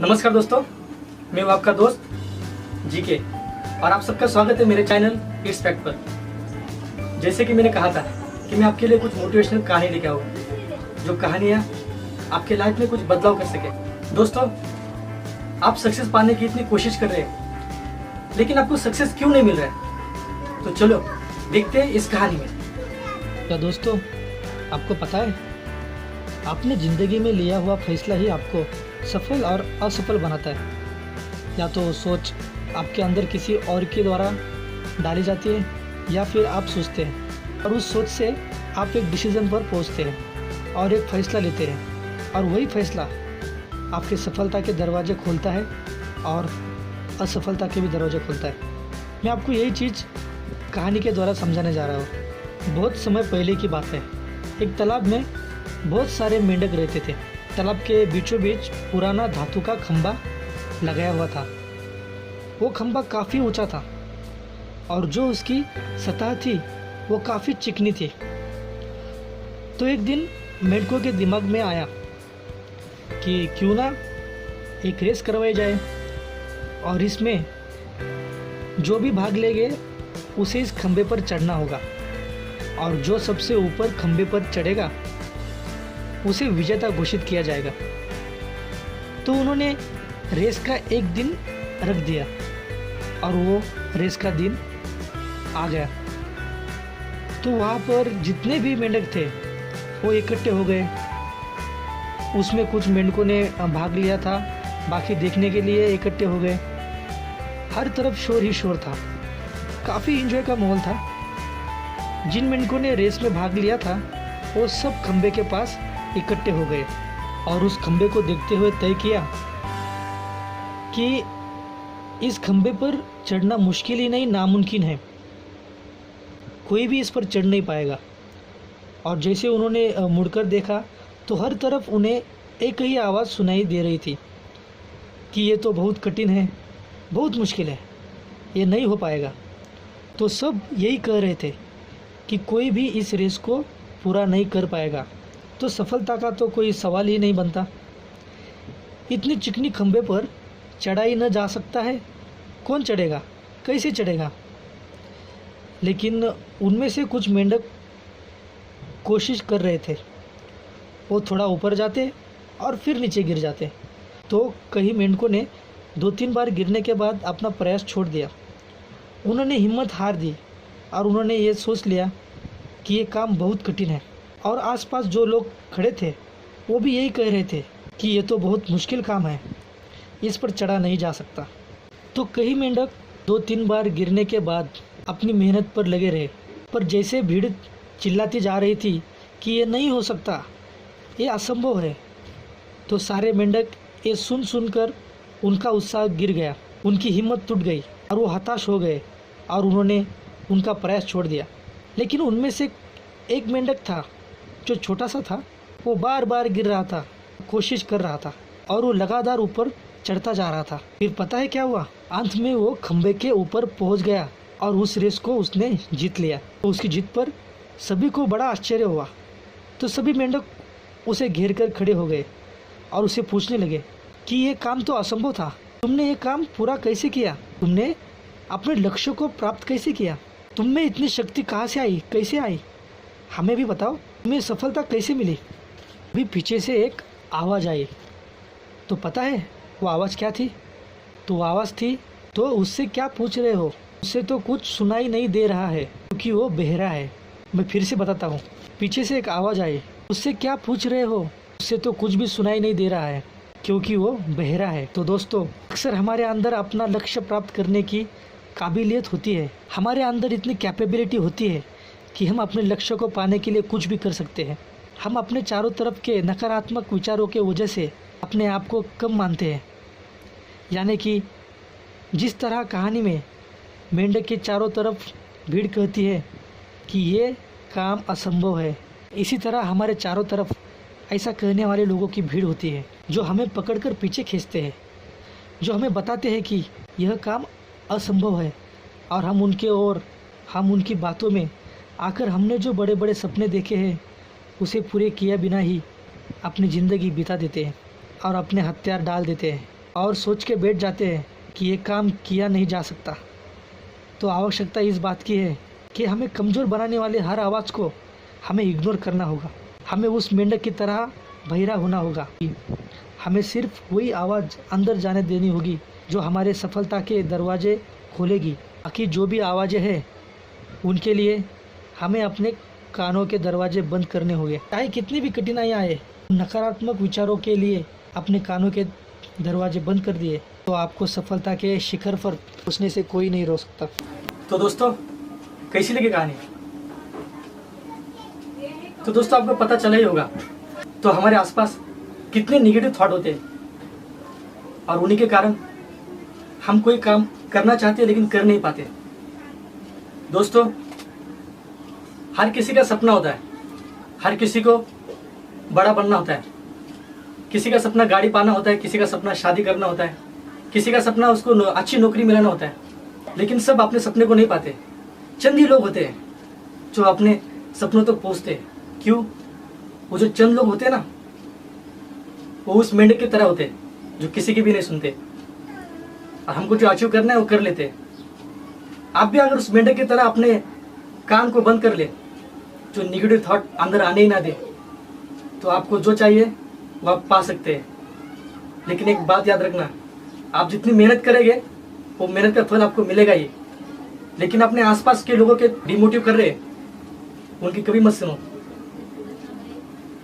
नमस्कार दोस्तों, मैं हूं आपका दोस्त जीके और आप सबका स्वागत है मेरे चैनल इट्स फैक्ट पर। जैसे कि मैंने कहा था कि मैं आपके लिए कुछ मोटिवेशनल कहानी लेके आऊँ, जो कहानियाँ आपके लाइफ में कुछ बदलाव कर सके। दोस्तों, आप सक्सेस पाने की इतनी कोशिश कर रहे हैं, लेकिन आपको सक्सेस क्यों नहीं मिल रहा है? तो चलो देखते हैं इस कहानी में। क्या दोस्तों, आपको पता है, आपने ज़िंदगी में लिया हुआ फैसला ही आपको सफल और असफल बनाता है। या तो सोच आपके अंदर किसी और के द्वारा डाली जाती है, या फिर आप सोचते हैं और उस सोच से आप एक डिसीजन पर पहुंचते हैं और एक फ़ैसला लेते हैं, और वही फैसला आपके सफलता के दरवाजे खोलता है और असफलता के भी दरवाजे खोलता है। मैं आपको यही चीज़ कहानी के द्वारा समझाने जा रहा हूँ। बहुत समय पहले की बात है। एक तालाब में बहुत सारे मेंढक रहते थे। तालाब के बीचों बीच पुराना धातु का खंभा लगाया हुआ था। वो खंभा काफ़ी ऊंचा था और जो उसकी सतह थी वो काफ़ी चिकनी थी। तो एक दिन मेंढकों के दिमाग में आया कि क्यों ना एक रेस करवाई जाए, और इसमें जो भी भाग लेंगे उसे इस खंभे पर चढ़ना होगा, और जो सबसे ऊपर खंभे पर चढ़ेगा उसे विजेता घोषित किया जाएगा। तो उन्होंने रेस का एक दिन रख दिया और वो रेस का दिन आ गया। तो वहाँ पर जितने भी मेंढक थे वो इकट्ठे हो गए। उसमें कुछ मेंढकों ने भाग लिया था, बाकी देखने के लिए इकट्ठे हो गए। हर तरफ शोर ही शोर था, काफ़ी एंजॉय का माहौल था। जिन मेंढकों ने रेस में भाग लिया था वो सब खंबे के पास इकट्ठे हो गए और उस खंबे को देखते हुए तय किया कि इस खंबे पर चढ़ना मुश्किल ही नहीं, नामुमकिन है। कोई भी इस पर चढ़ नहीं पाएगा। और जैसे उन्होंने मुड़कर देखा तो हर तरफ उन्हें एक ही आवाज़ सुनाई दे रही थी कि ये तो बहुत कठिन है, बहुत मुश्किल है, ये नहीं हो पाएगा। तो सब यही कह रहे थे कि कोई भी इस रेस को पूरा नहीं कर पाएगा, तो सफलता का तो कोई सवाल ही नहीं बनता। इतनी चिकनी खंबे पर चढ़ाई न जा सकता है, कौन चढ़ेगा, कैसे चढ़ेगा? लेकिन उनमें से कुछ मेंढक कोशिश कर रहे थे। वो थोड़ा ऊपर जाते और फिर नीचे गिर जाते। तो कई मेंढकों ने 2-3 बार गिरने के बाद अपना प्रयास छोड़ दिया। उन्होंने हिम्मत हार दी और उन्होंने ये सोच लिया कि ये काम बहुत कठिन है। और आसपास जो लोग खड़े थे वो भी यही कह रहे थे कि ये तो बहुत मुश्किल काम है, इस पर चढ़ा नहीं जा सकता। तो कई मेंढक 2-3 बार गिरने के बाद अपनी मेहनत पर लगे रहे, पर जैसे भीड़ चिल्लाती जा रही थी कि ये नहीं हो सकता, ये असंभव है, तो सारे मेंढक ये सुनकर उनका उत्साह गिर गया, उनकी हिम्मत टूट गई और वो हताश हो गए और उन्होंने उनका प्रयास छोड़ दिया। लेकिन उनमें से एक मेंढक था जो छोटा सा था। वो बार बार गिर रहा था, कोशिश कर रहा था और वो लगातार ऊपर चढ़ता जा रहा था। फिर पता है क्या हुआ? अंत में वो खंबे के ऊपर पहुंच गया और उस रेस को उसने जीत लिया। तो उसकी जीत पर सभी को बड़ा आश्चर्य हुआ। तो सभी मेंढक उसे घेर कर खड़े हो गए और उसे पूछने लगे कि ये काम तो असंभव था, तुमने ये काम पूरा कैसे किया? तुमने अपने लक्ष्य को प्राप्त कैसे किया? तुम में इतनी शक्ति कहाँ से आई, कैसे आई? हमें भी बताओ, तुम्हें सफलता कैसे मिली? अभी पीछे से एक आवाज़ आई। तो पता है वो आवाज़ क्या थी? तो वो आवाज़ थी, तो उससे क्या पूछ रहे हो? उससे तो कुछ सुनाई नहीं दे रहा है क्योंकि वो बहरा है। मैं फिर से बताता हूँ, पीछे से एक आवाज़ आई। उससे क्या पूछ रहे हो? उससे तो कुछ भी सुनाई नहीं दे रहा है क्योंकि वो बहरा है। तो दोस्तों, अक्सर हमारे अंदर अपना लक्ष्य प्राप्त करने की काबिलियत होती है, हमारे अंदर इतनी कैपेबिलिटी होती है कि हम अपने लक्ष्य को पाने के लिए कुछ भी कर सकते हैं। हम अपने चारों तरफ के नकारात्मक विचारों के वजह से अपने आप को कम मानते हैं। यानी कि जिस तरह कहानी में मेंढक के चारों तरफ भीड़ कहती है कि ये काम असंभव है, इसी तरह हमारे चारों तरफ ऐसा कहने वाले लोगों की भीड़ होती है जो हमें पकड़कर पीछे खींचते हैं, जो हमें बताते हैं कि यह काम असंभव है, और हम उनकी बातों में आकर हमने जो बड़े बड़े सपने देखे हैं उसे पूरे किए बिना ही अपनी ज़िंदगी बिता देते हैं और अपने हथियार डाल देते हैं। और सोच के बैठ जाते हैं कि ये काम किया नहीं जा सकता, तो आवश्यकता इस बात की है कि हमें कमज़ोर बनाने वाले हर आवाज़ को हमें इग्नोर करना होगा। हमें उस मेंढक की तरह बहिरा होना होगा। हमें सिर्फ वही आवाज़ अंदर जाने देनी होगी जो हमारे सफलता के दरवाजे खोलेगी। बाकी जो भी आवाज़ें हैं उनके लिए हमें अपने कानों के दरवाजे बंद करने होंगे। चाहे कितनी भी कठिनाइयाँ आए, नकारात्मक विचारों के लिए अपने कानों के दरवाजे बंद कर दिए तो आपको सफलता के शिखर पर पहुंचने से कोई नहीं रोक सकता। तो दोस्तों, कैसी लगी कहानी? तो दोस्तों, आपको पता चला ही होगा तो हमारे आसपास कितने निगेटिव थॉट होते हैं और उन्हीं के कारण हम कोई काम करना चाहते हैं लेकिन कर नहीं पाते। दोस्तों, हर किसी का सपना होता है, हर किसी को बड़ा बनना होता है, किसी का सपना गाड़ी पाना होता है, किसी का सपना शादी करना होता है, किसी का सपना उसको अच्छी नौकरी मिलाना होता है, लेकिन सब अपने सपने को नहीं पाते। चंद ही लोग होते हैं जो अपने सपनों तक पहुंचते हैं। क्यों? वो जो चंद लोग होते हैं ना, वो उस मेंढक की तरह होते हैं जो किसी की भी नहीं सुनते और हमको जो अचीव करना है वो कर लेते हैं। आप भी अगर उस मेंढक की तरह अपने कान को बंद कर ले, जो निगेटिव थॉट अंदर आने ही ना दे, तो आपको जो चाहिए वो आप पा सकते हैं। लेकिन एक बात याद रखना, आप जितनी मेहनत करेंगे वो मेहनत का फल आपको मिलेगा ही। लेकिन अपने आसपास के लोगों के डिमोटिव कर रहे हैं, उनकी कभी मत सुनो।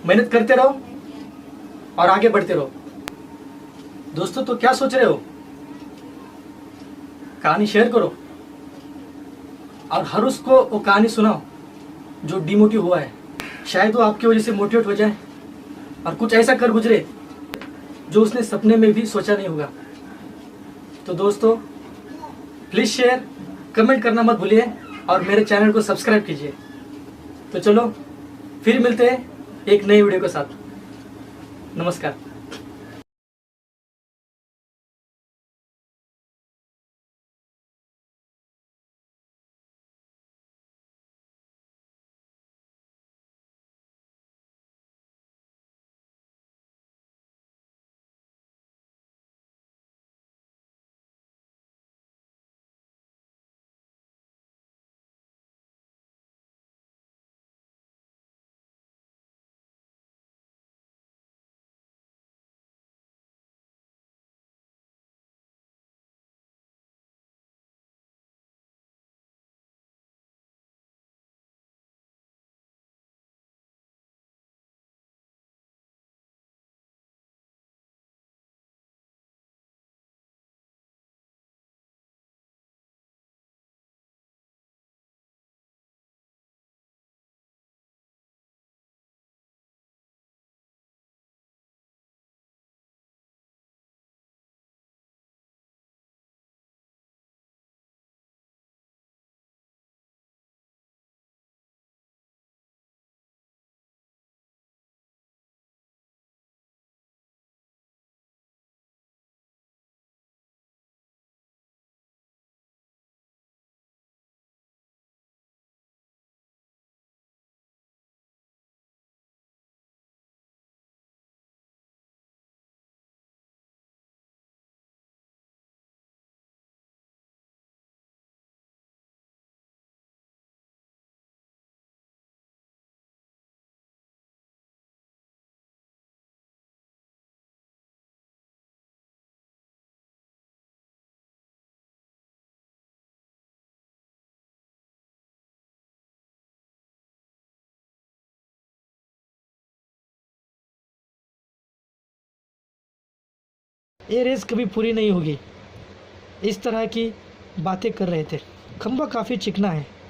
मेहनत करते रहो और आगे बढ़ते रहो। दोस्तों, तो क्या सोच रहे हो? कहानी शेयर करो और हर उसको वो कहानी सुनाओ जो डिमोटिव हुआ है। शायद वो आपकी वजह से मोटिवेट हो जाए और कुछ ऐसा कर गुजरे जो उसने सपने में भी सोचा नहीं होगा। तो दोस्तों, प्लीज शेयर, कमेंट करना मत भूलिए और मेरे चैनल को सब्सक्राइब कीजिए। तो चलो फिर मिलते हैं एक नई वीडियो के साथ। नमस्कार। ये रेस कभी पूरी नहीं होगी। इस तरह की बातें कर रहे थे। खंबा काफ़ी चिकना है।